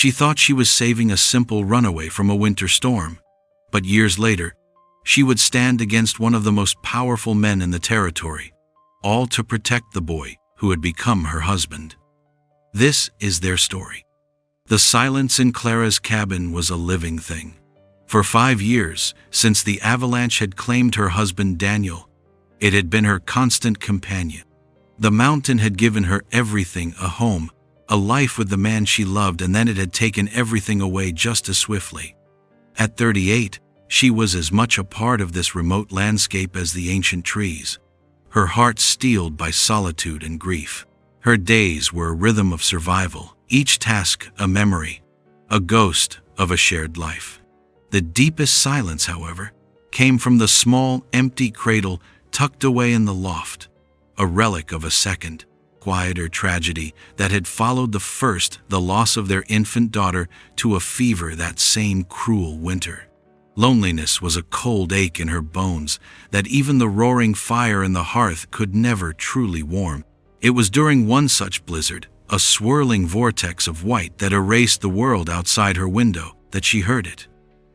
She thought she was saving a simple runaway from a winter storm, but years later, she would stand against one of the most powerful men in the territory, all to protect the boy who had become her husband. This is their story. The silence in Clara's cabin was a living thing. For 5 years, since the avalanche had claimed her husband Daniel, it had been her constant companion. The mountain had given her everything: a home, a life with the man she loved, and then it had taken everything away just as swiftly. At 38, she was as much a part of this remote landscape as the ancient trees, her heart steeled by solitude and grief. Her days were a rhythm of survival, each task a memory, a ghost of a shared life. The deepest silence, however, came from the small, empty cradle tucked away in the loft, a relic of a second, quieter tragedy that had followed the first, the loss of their infant daughter to a fever that same cruel winter. Loneliness was a cold ache in her bones that even the roaring fire in the hearth could never truly warm. It was during one such blizzard, a swirling vortex of white that erased the world outside her window, that she heard it.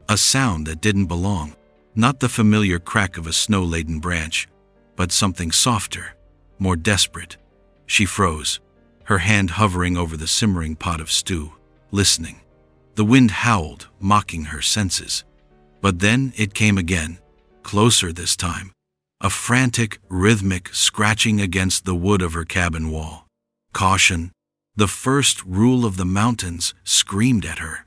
A sound that didn't belong. Not the familiar crack of a snow-laden branch, but something softer, more desperate. She froze, her hand hovering over the simmering pot of stew, listening. The wind howled, mocking her senses. But then it came again, closer this time. A frantic, rhythmic scratching against the wood of her cabin wall. Caution, the first rule of the mountains, screamed at her.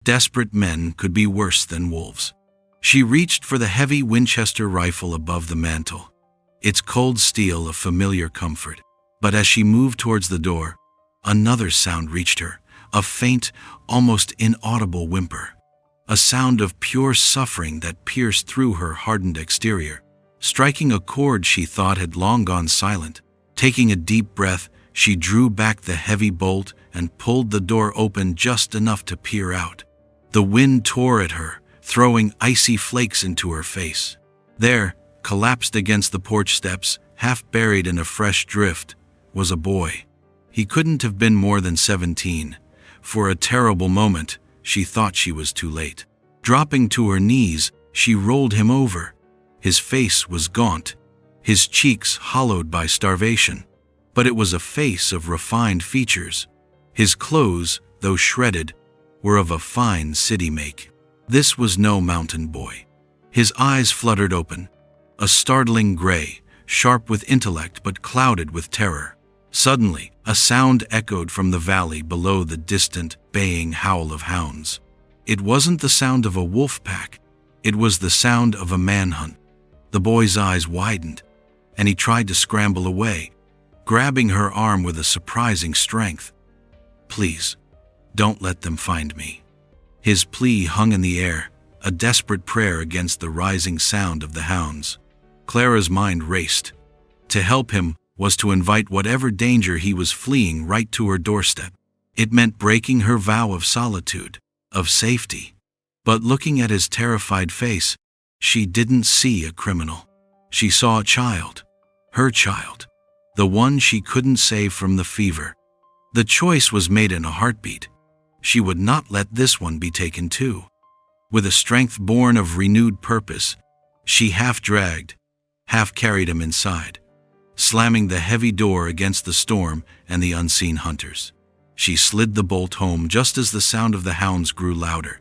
Desperate men could be worse than wolves. She reached for the heavy Winchester rifle above the mantel, its cold steel a familiar comfort. But as she moved towards the door, another sound reached her, a faint, almost inaudible whimper. A sound of pure suffering that pierced through her hardened exterior, striking a chord she thought had long gone silent. Taking a deep breath, she drew back the heavy bolt and pulled the door open just enough to peer out. The wind tore at her, throwing icy flakes into her face. There, collapsed against the porch steps, half buried in a fresh drift, was a boy. He couldn't have been more than 17. For a terrible moment, she thought she was too late. Dropping to her knees, she rolled him over. His face was gaunt, his cheeks hollowed by starvation. But it was a face of refined features. His clothes, though shredded, were of a fine city make. This was no mountain boy. His eyes fluttered open, a startling gray, sharp with intellect but clouded with terror. Suddenly, a sound echoed from the valley below, the distant, baying howl of hounds. It wasn't the sound of a wolf pack. It was the sound of a manhunt. The boy's eyes widened, and he tried to scramble away, grabbing her arm with a surprising strength. "Please, don't let them find me." His plea hung in the air, a desperate prayer against the rising sound of the hounds. Clara's mind raced. To help him was to invite whatever danger he was fleeing right to her doorstep. It meant breaking her vow of solitude, of safety. But looking at his terrified face, she didn't see a criminal. She saw a child, her child, the one she couldn't save from the fever. The choice was made in a heartbeat. She would not let this one be taken too. With a strength born of renewed purpose, she half dragged, half carried him inside, slamming the heavy door against the storm and the unseen hunters. She slid the bolt home just as the sound of the hounds grew louder,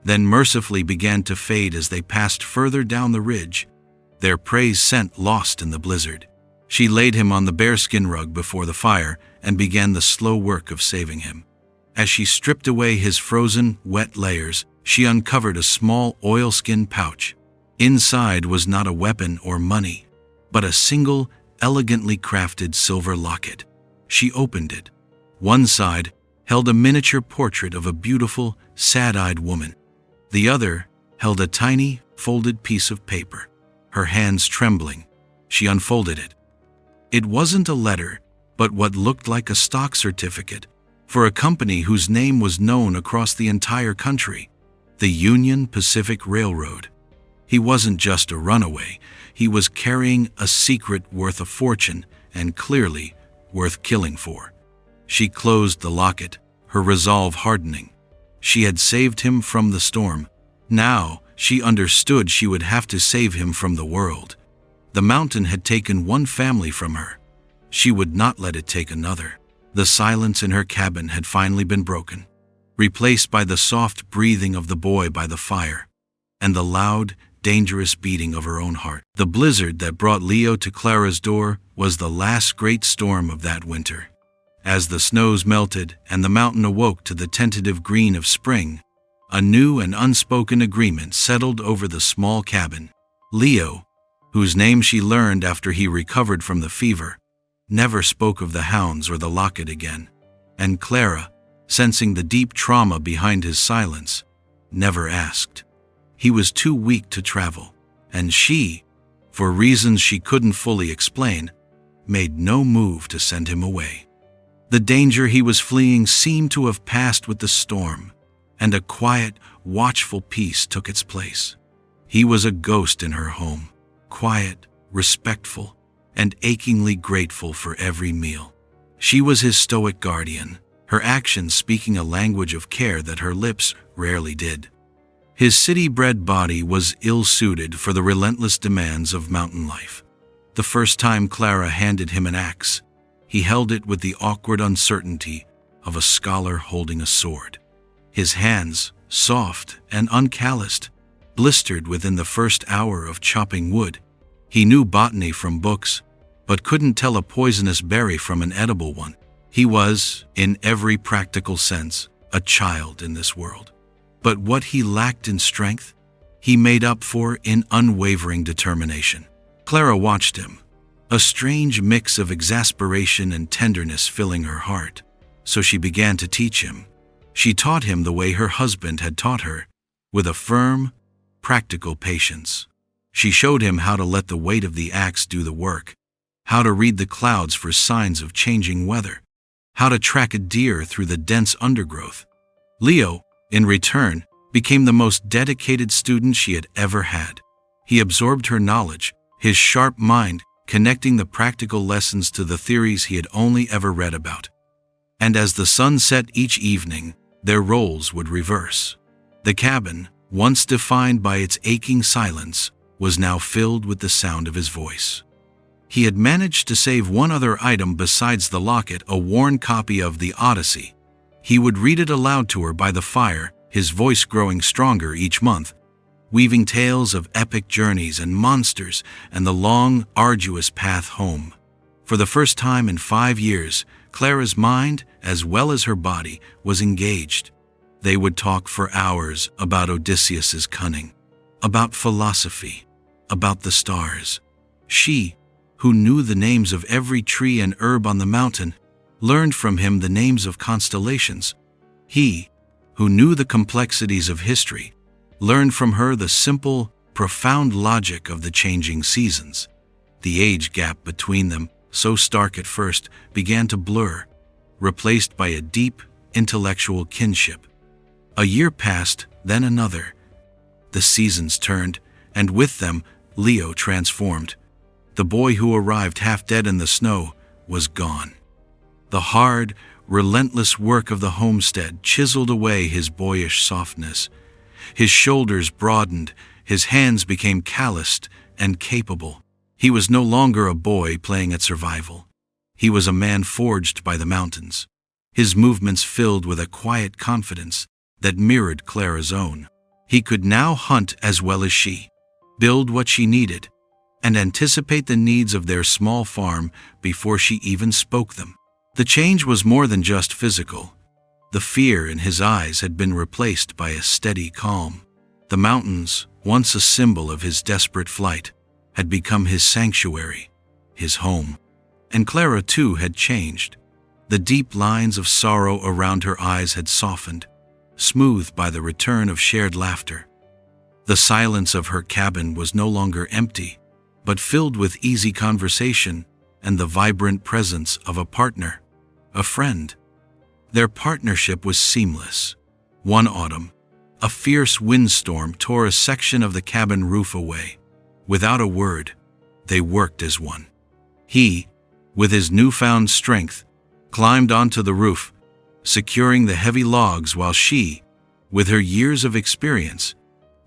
then mercifully began to fade as they passed further down the ridge, their prey's scent lost in the blizzard. She laid him on the bearskin rug before the fire and began the slow work of saving him. As she stripped away his frozen, wet layers, she uncovered a small oilskin pouch. Inside was not a weapon or money, but a single, elegantly crafted silver locket. She opened it. One side held a miniature portrait of a beautiful, sad-eyed woman. The other held a tiny, folded piece of paper. Her hands trembling, she unfolded it. It wasn't a letter, but what looked like a stock certificate for a company whose name was known across the entire country, the Union Pacific Railroad. He wasn't just a runaway. He was carrying a secret worth a fortune and clearly worth killing for. She closed the locket, her resolve hardening. She had saved him from the storm. Now, she understood she would have to save him from the world. The mountain had taken one family from her. She would not let it take another. The silence in her cabin had finally been broken, replaced by the soft breathing of the boy by the fire, and the loud, dangerous beating of her own heart. The blizzard that brought Leo to Clara's door was the last great storm of that winter. As the snows melted and the mountain awoke to the tentative green of spring, a new and unspoken agreement settled over the small cabin. Leo, whose name she learned after he recovered from the fever, never spoke of the hounds or the locket again, and Clara, sensing the deep trauma behind his silence, never asked. He was too weak to travel, and she, for reasons she couldn't fully explain, made no move to send him away. The danger he was fleeing seemed to have passed with the storm, and a quiet, watchful peace took its place. He was a ghost in her home, quiet, respectful, and achingly grateful for every meal. She was his stoic guardian, her actions speaking a language of care that her lips rarely did. His city-bred body was ill-suited for the relentless demands of mountain life. The first time Clara handed him an axe, he held it with the awkward uncertainty of a scholar holding a sword. His hands, soft and uncalloused, blistered within the first hour of chopping wood. He knew botany from books, but couldn't tell a poisonous berry from an edible one. He was, in every practical sense, a child in this world. But what he lacked in strength, he made up for in unwavering determination. Clara watched him, a strange mix of exasperation and tenderness filling her heart, so she began to teach him. She taught him the way her husband had taught her, with a firm, practical patience. She showed him how to let the weight of the axe do the work, how to read the clouds for signs of changing weather, how to track a deer through the dense undergrowth. Leo, in return, became the most dedicated student she had ever had. He absorbed her knowledge, his sharp mind connecting the practical lessons to the theories he had only ever read about. And as the sun set each evening, their roles would reverse. The cabin, once defined by its aching silence, was now filled with the sound of his voice. He had managed to save one other item besides the locket, a worn copy of the Odyssey. He would read it aloud to her by the fire, his voice growing stronger each month, weaving tales of epic journeys and monsters and the long, arduous path home. For the first time in 5 years, Clara's mind, as well as her body, was engaged. They would talk for hours about Odysseus's cunning, about philosophy, about the stars. She, who knew the names of every tree and herb on the mountain, learned from him the names of constellations. He, who knew the complexities of history, learned from her the simple, profound logic of the changing seasons. The age gap between them, so stark at first, began to blur, replaced by a deep, intellectual kinship. A year passed, then another. The seasons turned, and with them, Leo transformed. The boy who arrived half dead in the snow was gone. The hard, relentless work of the homestead chiseled away his boyish softness. His shoulders broadened, his hands became calloused and capable. He was no longer a boy playing at survival. He was a man forged by the mountains, his movements filled with a quiet confidence that mirrored Clara's own. He could now hunt as well as she, build what she needed, and anticipate the needs of their small farm before she even spoke them. The change was more than just physical. The fear in his eyes had been replaced by a steady calm. The mountains, once a symbol of his desperate flight, had become his sanctuary, his home. And Clara too had changed. The deep lines of sorrow around her eyes had softened, smoothed by the return of shared laughter. The silence of her cabin was no longer empty, but filled with easy conversation and the vibrant presence of a partner, a friend. Their partnership was seamless. One autumn, a fierce windstorm tore a section of the cabin roof away. Without a word, they worked as one. He, with his newfound strength, climbed onto the roof, securing the heavy logs while she, with her years of experience,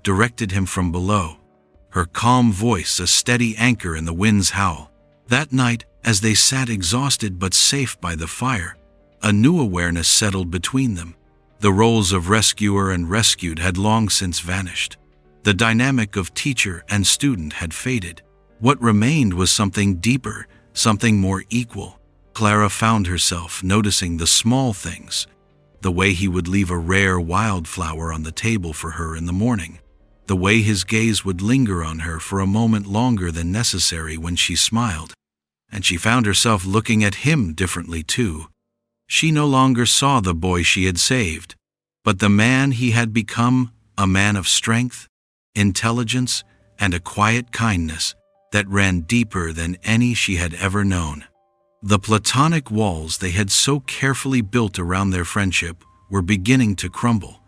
directed him from below, her calm voice a steady anchor in the wind's howl. That night, as they sat exhausted but safe by the fire, a new awareness settled between them. The roles of rescuer and rescued had long since vanished. The dynamic of teacher and student had faded. What remained was something deeper, something more equal. Clara found herself noticing the small things, the way he would leave a rare wildflower on the table for her in the morning, the way his gaze would linger on her for a moment longer than necessary when she smiled. And she found herself looking at him differently too. She no longer saw the boy she had saved, but the man he had become, a man of strength, intelligence, and a quiet kindness that ran deeper than any she had ever known. The platonic walls they had so carefully built around their friendship were beginning to crumble,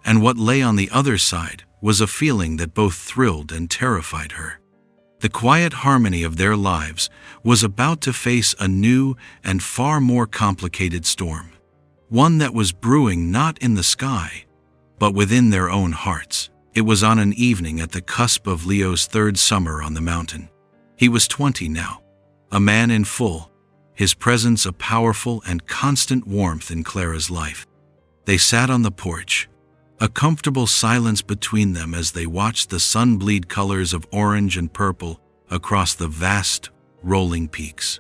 and what lay on the other side was a feeling that both thrilled and terrified her. The quiet harmony of their lives was about to face a new and far more complicated storm, one that was brewing not in the sky, but within their own hearts. It was on an evening at the cusp of Leo's third summer on the mountain. He was 20 now, a man in full, his presence a powerful and constant warmth in Clara's life. They sat on the porch, a comfortable silence between them as they watched the sun bleed colors of orange and purple across the vast, rolling peaks.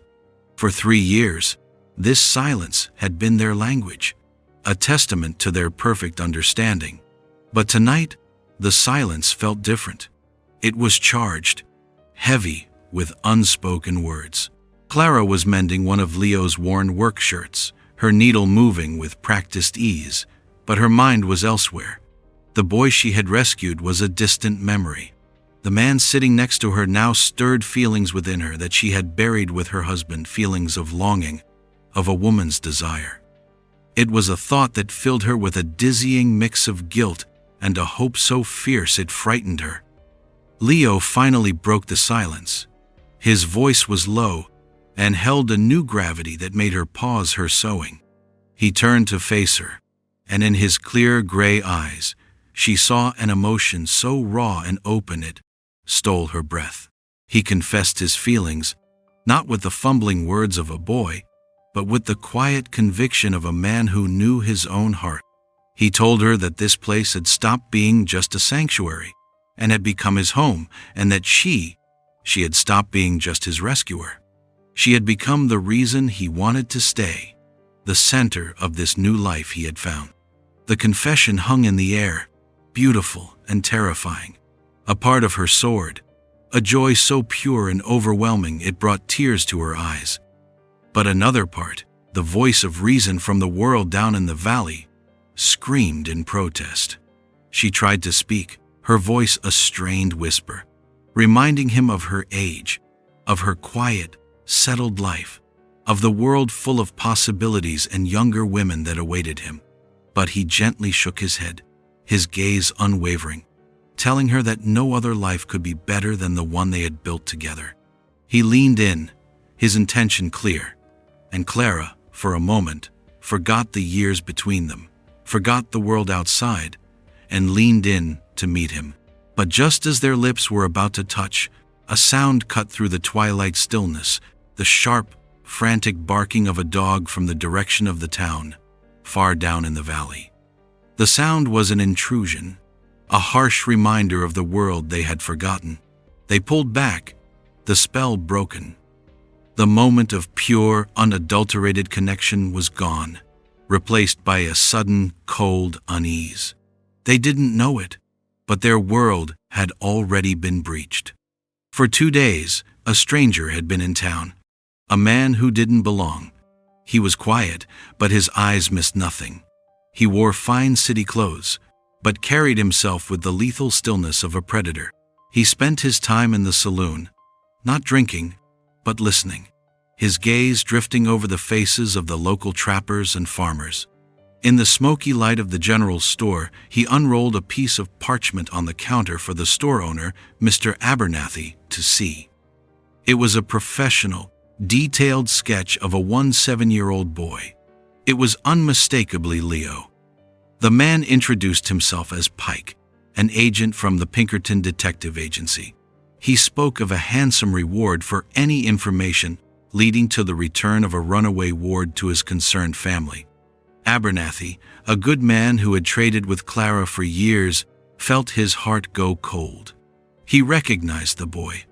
For 3 years, this silence had been their language, a testament to their perfect understanding. But tonight, the silence felt different. It was charged, heavy with unspoken words. Clara was mending one of Leo's worn work shirts, her needle moving with practiced ease, but her mind was elsewhere. The boy she had rescued was a distant memory. The man sitting next to her now stirred feelings within her that she had buried with her husband, feelings of longing, of a woman's desire. It was a thought that filled her with a dizzying mix of guilt and a hope so fierce it frightened her. Leo finally broke the silence. His voice was low and held a new gravity that made her pause her sewing. He turned to face her, and in his clear gray eyes, she saw an emotion so raw and open it stole her breath. He confessed his feelings, not with the fumbling words of a boy, but with the quiet conviction of a man who knew his own heart. He told her that this place had stopped being just a sanctuary and had become his home, and that she had stopped being just his rescuer. She had become the reason he wanted to stay, the center of this new life he had found. The confession hung in the air, beautiful and terrifying. A part of her soared, a joy so pure and overwhelming it brought tears to her eyes. But another part, the voice of reason from the world down in the valley, screamed in protest. She tried to speak, her voice a strained whisper, reminding him of her age, of her quiet, settled life, of the world full of possibilities and younger women that awaited him. But he gently shook his head, his gaze unwavering, telling her that no other life could be better than the one they had built together. He leaned in, his intention clear, and Clara, for a moment, forgot the years between them, forgot the world outside, and leaned in to meet him. But just as their lips were about to touch, a sound cut through the twilight stillness, the sharp, frantic barking of a dog from the direction of the town, far down in the valley. The sound was an intrusion, a harsh reminder of the world they had forgotten. They pulled back, the spell broken. The moment of pure, unadulterated connection was gone, replaced by a sudden, cold unease. They didn't know it, but their world had already been breached. For 2 days, a stranger had been in town, a man who didn't belong. He was quiet, but his eyes missed nothing. He wore fine city clothes, but carried himself with the lethal stillness of a predator. He spent his time in the saloon, not drinking, but listening, his gaze drifting over the faces of the local trappers and farmers. In the smoky light of the general store, he unrolled a piece of parchment on the counter for the store owner, Mr. Abernathy, to see. It was a professional, detailed sketch of a 17-year-old boy. It was unmistakably Leo. The man introduced himself as Pike, an agent from the Pinkerton Detective Agency. He spoke of a handsome reward for any information leading to the return of a runaway ward to his concerned family. Abernathy, a good man who had traded with Clara for years, felt his heart go cold. He recognized the boy,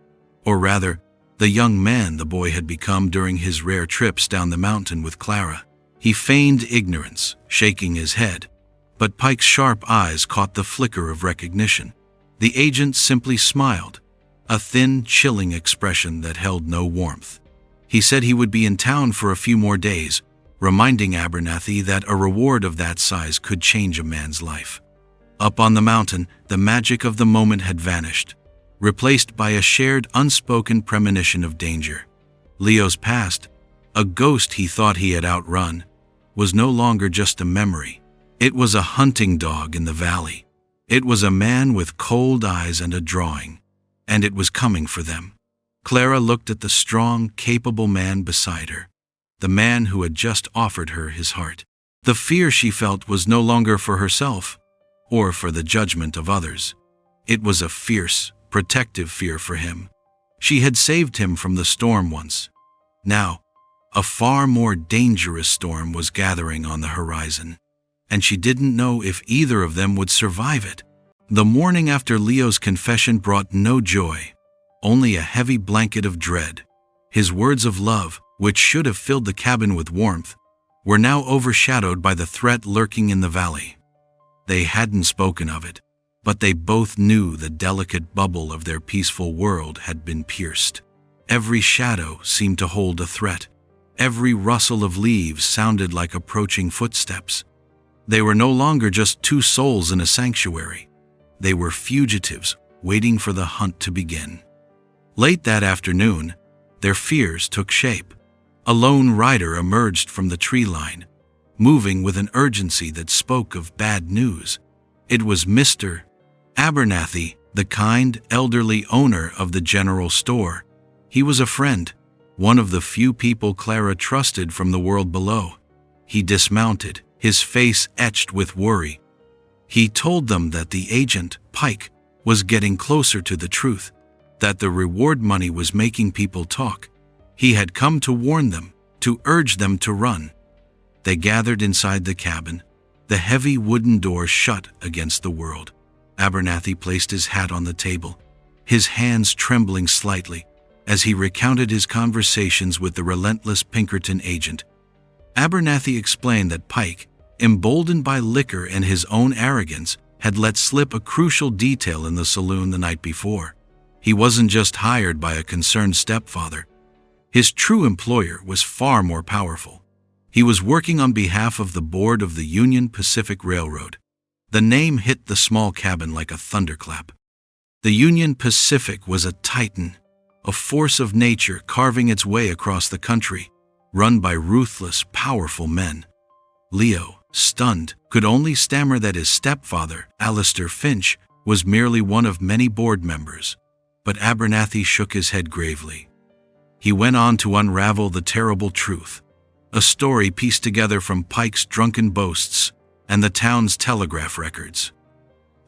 or rather, the young man the boy had become during his rare trips down the mountain with Clara. He feigned ignorance, shaking his head, but Pike's sharp eyes caught the flicker of recognition. The agent simply smiled, a thin, chilling expression that held no warmth. He said he would be in town for a few more days, reminding Abernathy that a reward of that size could change a man's life. Up on the mountain, the magic of the moment had vanished, replaced by a shared, unspoken premonition of danger. Leo's past, a ghost he thought he had outrun, was no longer just a memory. It was a hunting dog in the valley. It was a man with cold eyes and a drawing, and it was coming for them. Clara looked at the strong, capable man beside her, the man who had just offered her his heart. The fear she felt was no longer for herself, or for the judgment of others. It was a fierce, protective fear for him. She had saved him from the storm once. Now, a far more dangerous storm was gathering on the horizon, and she didn't know if either of them would survive it. The morning after Leo's confession brought no joy, only a heavy blanket of dread. His words of love, which should have filled the cabin with warmth, were now overshadowed by the threat lurking in the valley. They hadn't spoken of it, but they both knew the delicate bubble of their peaceful world had been pierced. Every shadow seemed to hold a threat. Every rustle of leaves sounded like approaching footsteps. They were no longer just two souls in a sanctuary. They were fugitives waiting for the hunt to begin. Late that afternoon, their fears took shape. A lone rider emerged from the tree line, moving with an urgency that spoke of bad news. It was Mr. Abernathy, the kind, elderly owner of the general store. He was a friend, one of the few people Clara trusted from the world below. He dismounted, his face etched with worry. He told them that the agent, Pike, was getting closer to the truth, that the reward money was making people talk. He had come to warn them, to urge them to run. They gathered inside the cabin, the heavy wooden door shut against the world. Abernathy placed his hat on the table, his hands trembling slightly, as he recounted his conversations with the relentless Pinkerton agent. Abernathy explained that Pike, emboldened by liquor and his own arrogance, had let slip a crucial detail in the saloon the night before. He wasn't just hired by a concerned stepfather. His true employer was far more powerful. He was working on behalf of the board of the Union Pacific Railroad. The name hit the small cabin like a thunderclap. The Union Pacific was a titan, a force of nature carving its way across the country, run by ruthless, powerful men. Leo, stunned, could only stammer that his stepfather, Alistair Finch, was merely one of many board members. But Abernathy shook his head gravely. He went on to unravel the terrible truth, a story pieced together from Pike's drunken boasts and the town's telegraph records.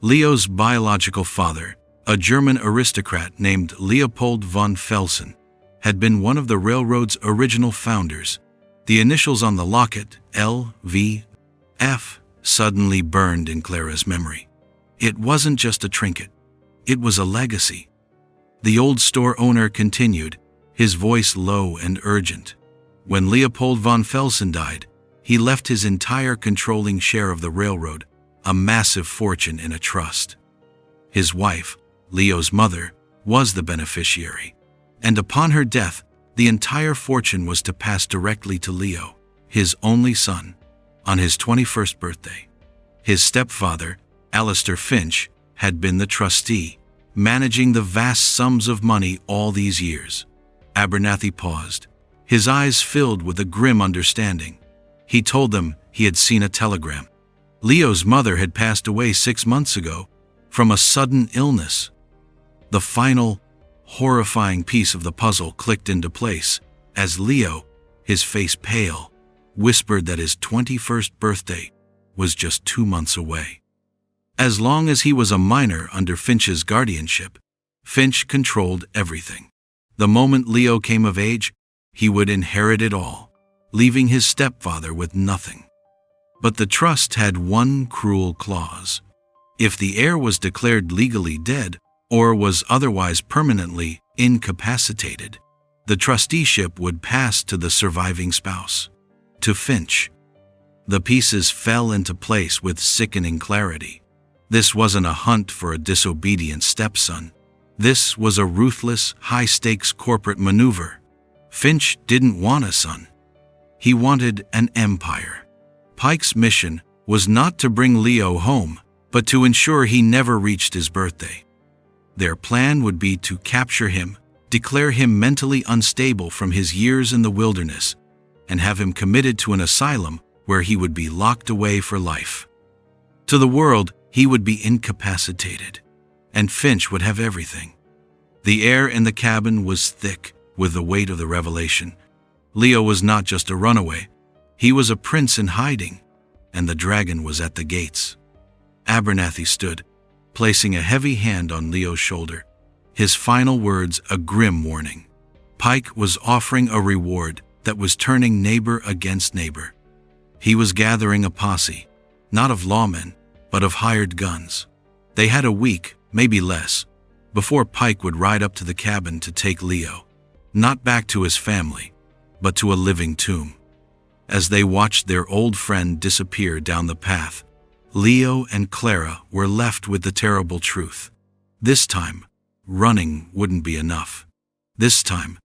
Leo's biological father, a German aristocrat named Leopold von Felsen, had been one of the railroad's original founders. The initials on the locket, L.V.F., suddenly burned in Clara's memory. It wasn't just a trinket. It was a legacy. The old store owner continued, his voice low and urgent. When Leopold von Felsen died, he left his entire controlling share of the railroad, a massive fortune in a trust. His wife, Leo's mother, was the beneficiary, and upon her death, the entire fortune was to pass directly to Leo, his only son, on his 21st birthday. His stepfather, Alistair Finch, had been the trustee, managing the vast sums of money all these years. Abernathy paused, his eyes filled with a grim understanding. He told them he had seen a telegram. Leo's mother had passed away 6 months ago from a sudden illness. The final, horrifying piece of the puzzle clicked into place as Leo, his face pale, whispered that his 21st birthday was just 2 months away. As long as he was a minor under Finch's guardianship, Finch controlled everything. The moment Leo came of age, he would inherit it all, leaving his stepfather with nothing. But the trust had one cruel clause. If the heir was declared legally dead or was otherwise permanently incapacitated, the trusteeship would pass to the surviving spouse, to Finch. The pieces fell into place with sickening clarity. This wasn't a hunt for a disobedient stepson. This was a ruthless, high-stakes corporate maneuver. Finch didn't want a son. He wanted an empire. Pike's mission was not to bring Leo home, but to ensure he never reached his birthday. Their plan would be to capture him, declare him mentally unstable from his years in the wilderness, and have him committed to an asylum where he would be locked away for life. To the world, he would be incapacitated, and Finch would have everything. The air in the cabin was thick with the weight of the revelation. Leo was not just a runaway. He was a prince in hiding, and the dragon was at the gates. Abernathy stood, placing a heavy hand on Leo's shoulder, his final words a grim warning. Pike was offering a reward that was turning neighbor against neighbor. He was gathering a posse, not of lawmen, but of hired guns. They had a week, maybe less, before Pike would ride up to the cabin to take Leo, not back to his family, but to a living tomb. As they watched their old friend disappear down the path, Leo and Clara were left with the terrible truth. This time, running wouldn't be enough. This time,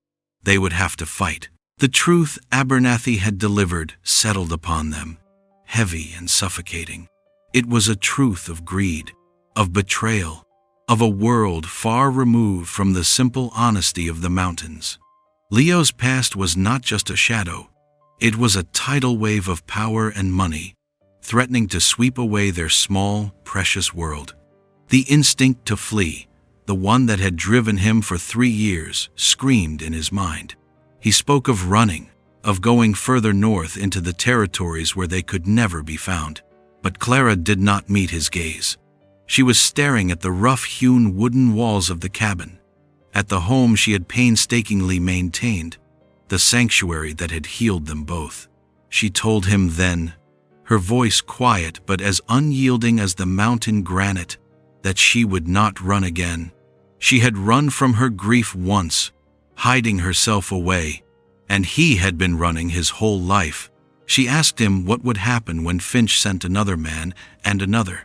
they would have to fight. The truth Abernathy had delivered settled upon them, heavy and suffocating. It was a truth of greed, of betrayal, of a world far removed from the simple honesty of the mountains. Leo's past was not just a shadow. It was a tidal wave of power and money, threatening to sweep away their small, precious world. The instinct to flee, the one that had driven him for 3 years, screamed in his mind. He spoke of running, of going further north into the territories where they could never be found. But Clara did not meet his gaze. She was staring at the rough-hewn wooden walls of the cabin, at the home she had painstakingly maintained, the sanctuary that had healed them both. She told him then, her voice quiet but as unyielding as the mountain granite, that she would not run again. She had run from her grief once, hiding herself away, and he had been running his whole life. She asked him what would happen when Finch sent another man and another.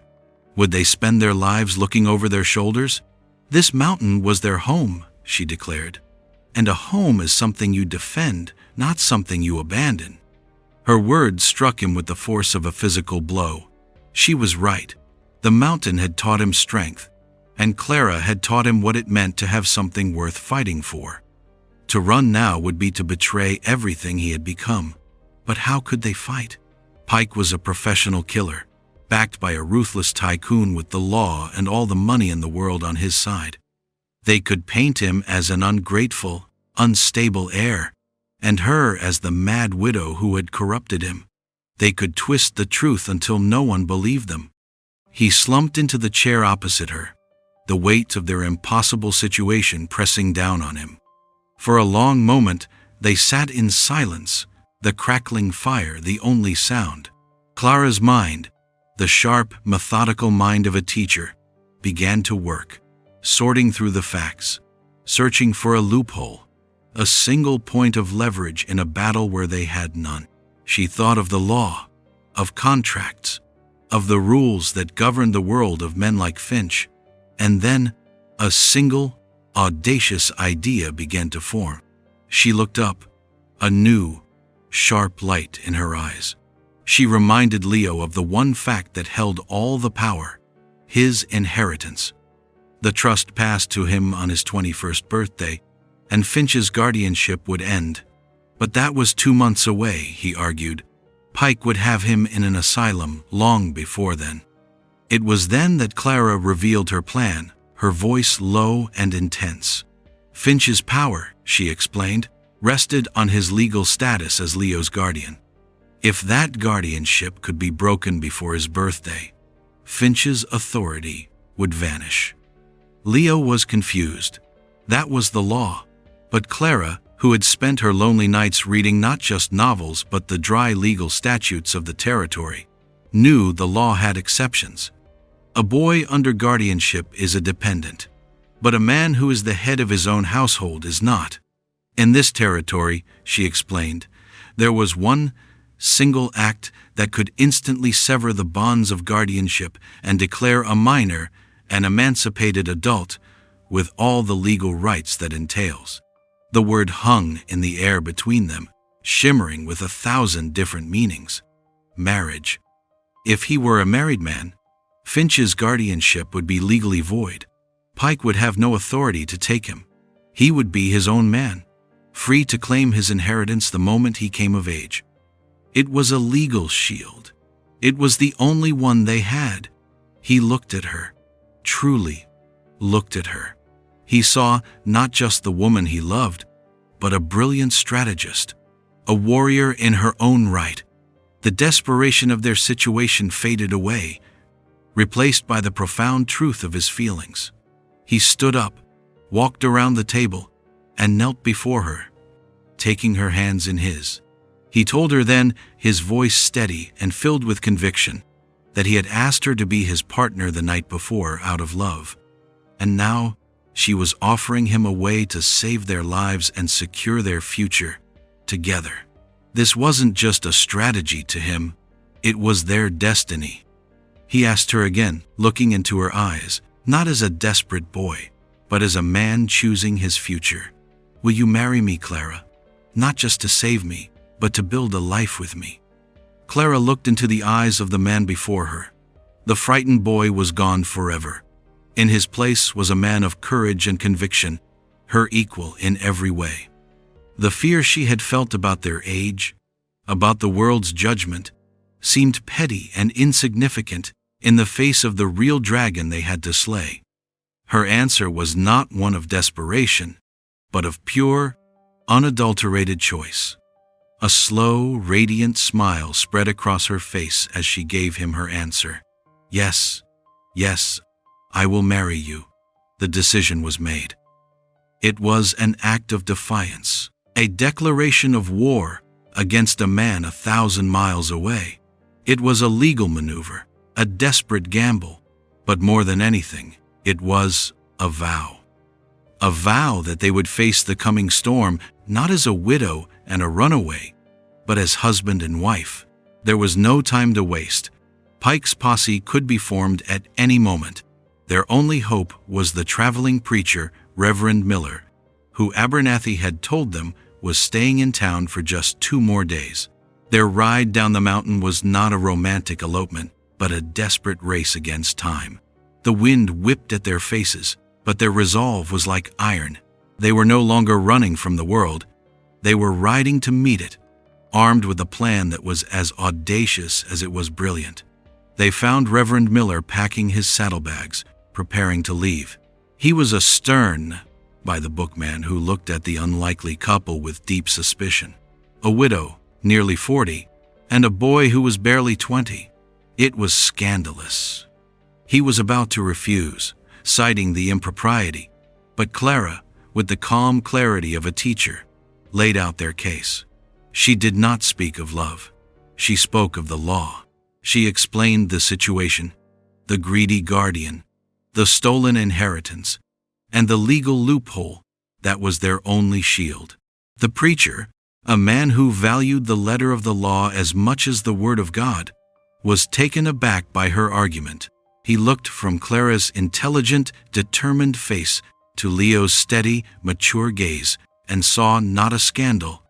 Would they spend their lives looking over their shoulders? This mountain was their home, she declared. And a home is something you defend, not something you abandon. Her words struck him with the force of a physical blow. She was right. The mountain had taught him strength, and Clara had taught him what it meant to have something worth fighting for. To run now would be to betray everything he had become. But how could they fight? Pike was a professional killer, backed by a ruthless tycoon with the law and all the money in the world on his side. They could paint him as an ungrateful, unstable heir, and her as the mad widow who had corrupted him. They could twist the truth until no one believed them. He slumped into the chair opposite her, the weight of their impossible situation pressing down on him. For a long moment, they sat in silence, the crackling fire the only sound. Clara's mind, the sharp, methodical mind of a teacher, began to work, sorting through the facts, searching for a loophole, a single point of leverage in a battle where they had none. She thought of the law, of contracts, of the rules that governed the world of men like Finch, and then a single, audacious idea began to form. She looked up, a new, sharp light in her eyes. She reminded Leo of the one fact that held all the power, his inheritance. The trust passed to him on his 21st birthday, and Finch's guardianship would end. But that was 2 months away, he argued. Pike would have him in an asylum long before then. It was then that Clara revealed her plan, her voice low and intense. Finch's power, she explained, rested on his legal status as Leo's guardian. If that guardianship could be broken before his birthday, Finch's authority would vanish. Leo was confused. That was the law. But Clara, who had spent her lonely nights reading not just novels but the dry legal statutes of the territory, knew the law had exceptions. A boy under guardianship is a dependent, but a man who is the head of his own household is not. In this territory, she explained, there was one single act that could instantly sever the bonds of guardianship and declare a minor an emancipated adult with all the legal rights that entails. The word hung in the air between them, shimmering with 1,000 different meanings. Marriage. If he were a married man, Finch's guardianship would be legally void. Pike would have no authority to take him. He would be his own man, free to claim his inheritance the moment he came of age. It was a legal shield. It was the only one they had. He looked at her, truly looked at her. He saw not just the woman he loved, but a brilliant strategist, a warrior in her own right. The desperation of their situation faded away, replaced by the profound truth of his feelings. He stood up, walked around the table, and knelt before her, taking her hands in his. He told her then, his voice steady and filled with conviction, that he had asked her to be his partner the night before out of love. And now, she was offering him a way to save their lives and secure their future together. This wasn't just a strategy to him, it was their destiny. He asked her again, looking into her eyes, not as a desperate boy, but as a man choosing his future. Will you marry me, Clara? Not just to save me, but to build a life with me. Clara looked into the eyes of the man before her. The frightened boy was gone forever. In his place was a man of courage and conviction, her equal in every way. The fear she had felt about their age, about the world's judgment, seemed petty and insignificant in the face of the real dragon they had to slay. Her answer was not one of desperation, but of pure, unadulterated choice. A slow, radiant smile spread across her face as she gave him her answer. Yes, yes, I will marry you. The decision was made. It was an act of defiance, a declaration of war against a man 1,000 miles away. It was a legal maneuver, a desperate gamble, but more than anything, it was a vow. A vow that they would face the coming storm not as a widow and a runaway, but as husband and wife. There was no time to waste. Pike's posse could be formed at any moment. Their only hope was the traveling preacher, Reverend Miller, who Abernathy had told them was staying in town for just 2 more days. Their ride down the mountain was not a romantic elopement, but a desperate race against time. The wind whipped at their faces, but their resolve was like iron. They were no longer running from the world. They were riding to meet it, armed with a plan that was as audacious as it was brilliant. They found Reverend Miller packing his saddlebags, preparing to leave. He was a stern by-the-book man who looked at the unlikely couple with deep suspicion. A widow, nearly 40, and a boy who was barely 20. It was scandalous. He was about to refuse, citing the impropriety, but Clara, with the calm clarity of a teacher, laid out their case. She did not speak of love. She spoke of the law. She explained the situation, the greedy guardian, the stolen inheritance, and the legal loophole that was their only shield. The preacher, a man who valued the letter of the law as much as the word of God, was taken aback by her argument. He looked from Clara's intelligent, determined face to Leo's steady, mature gaze and saw not a scandal,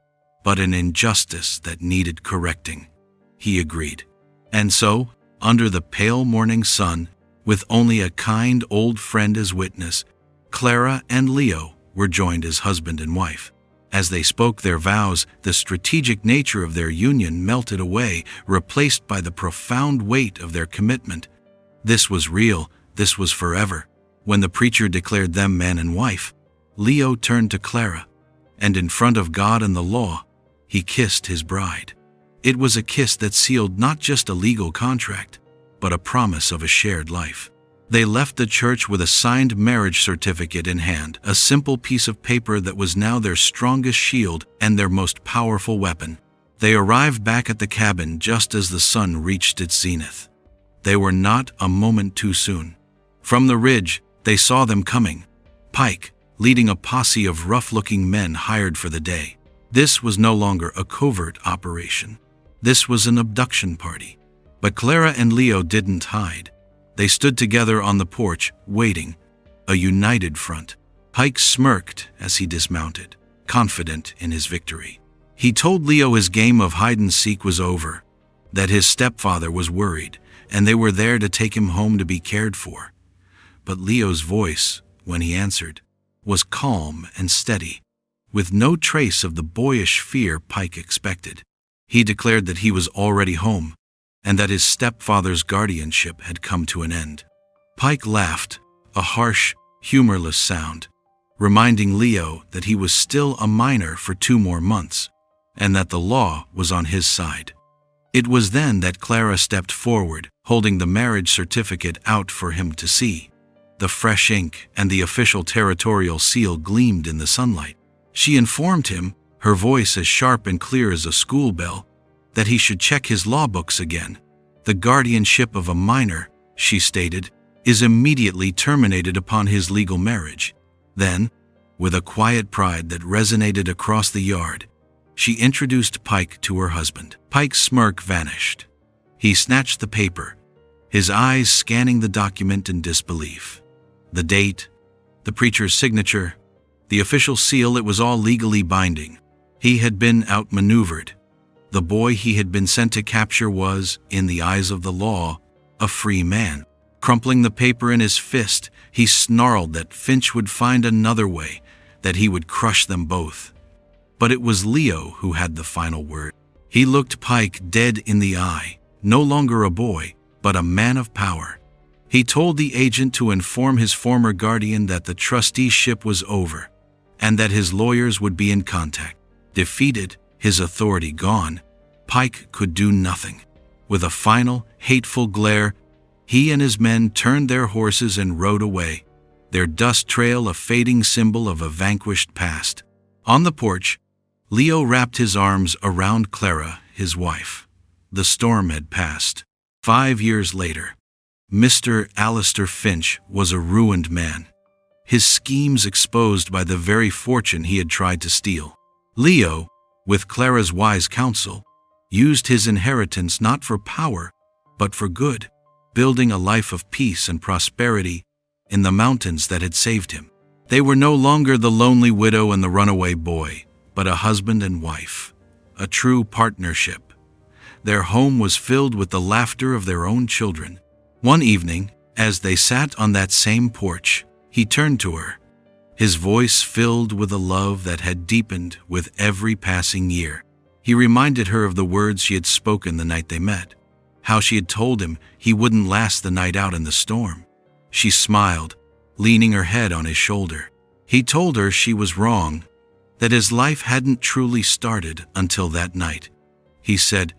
but an injustice that needed correcting. He agreed. And so, under the pale morning sun, with only a kind old friend as witness, Clara and Leo were joined as husband and wife. As they spoke their vows, the strategic nature of their union melted away, replaced by the profound weight of their commitment. This was real, this was forever. When the preacher declared them man and wife, Leo turned to Clara, and in front of God and the law, he kissed his bride. It was a kiss that sealed not just a legal contract, but a promise of a shared life. They left the church with a signed marriage certificate in hand, a simple piece of paper that was now their strongest shield and their most powerful weapon. They arrived back at the cabin just as the sun reached its zenith. They were not a moment too soon. From the ridge, they saw them coming. Pike, leading a posse of rough-looking men hired for the day. This was no longer a covert operation. This was an abduction party. But Clara and Leo didn't hide. They stood together on the porch, waiting, a united front. Pike smirked as he dismounted, confident in his victory. He told Leo his game of hide-and-seek was over, that his stepfather was worried, and they were there to take him home to be cared for. But Leo's voice, when he answered, was calm and steady, with no trace of the boyish fear Pike expected. He declared that he was already home, and that his stepfather's guardianship had come to an end. Pike laughed, a harsh, humorless sound, reminding Leo that he was still a minor for 2 more months, and that the law was on his side. It was then that Clara stepped forward, holding the marriage certificate out for him to see. The fresh ink and the official territorial seal gleamed in the sunlight. She informed him, her voice as sharp and clear as a school bell, that he should check his law books again. The guardianship of a minor, she stated, is immediately terminated upon his legal marriage. Then, with a quiet pride that resonated across the yard, she introduced Pike to her husband. Pike's smirk vanished. He snatched the paper, his eyes scanning the document in disbelief. The date, the preacher's signature, the official seal, it was all legally binding. He had been outmaneuvered. The boy he had been sent to capture was, in the eyes of the law, a free man. Crumpling the paper in his fist, he snarled that Finch would find another way, that he would crush them both. But it was Leo who had the final word. He looked Pike dead in the eye, no longer a boy, but a man of power. He told the agent to inform his former guardian that the trusteeship was over, and that his lawyers would be in contact. Defeated, his authority gone, Pike could do nothing. With a final, hateful glare, he and his men turned their horses and rode away, their dust trail a fading symbol of a vanquished past. On the porch, Leo wrapped his arms around Clara, his wife. The storm had passed. 5 years later, Mr. Alistair Finch was a ruined man, his schemes exposed by the very fortune he had tried to steal. Leo, with Clara's wise counsel, used his inheritance not for power, but for good, building a life of peace and prosperity in the mountains that had saved him. They were no longer the lonely widow and the runaway boy, but a husband and wife, a true partnership. Their home was filled with the laughter of their own children. One evening, as they sat on that same porch, he turned to her, his voice filled with a love that had deepened with every passing year. He reminded her of the words she had spoken the night they met, how she had told him he wouldn't last the night out in the storm. She smiled, leaning her head on his shoulder. He told her she was wrong, that his life hadn't truly started until that night. He said,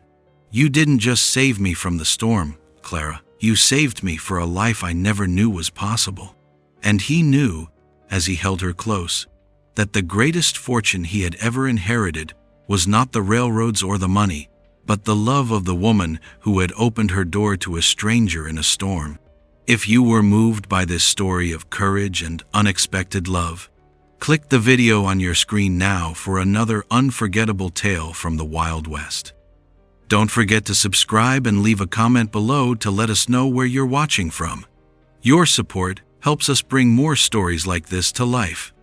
"You didn't just save me from the storm, Clara. You saved me for a life I never knew was possible." And he knew, as he held her close, that the greatest fortune he had ever inherited was not the railroads or the money, but the love of the woman who had opened her door to a stranger in a storm. If you were moved by this story of courage and unexpected love, click the video on your screen now for another unforgettable tale from the Wild West. Don't forget to subscribe and leave a comment below to let us know where you're watching from. Your support helps us bring more stories like this to life.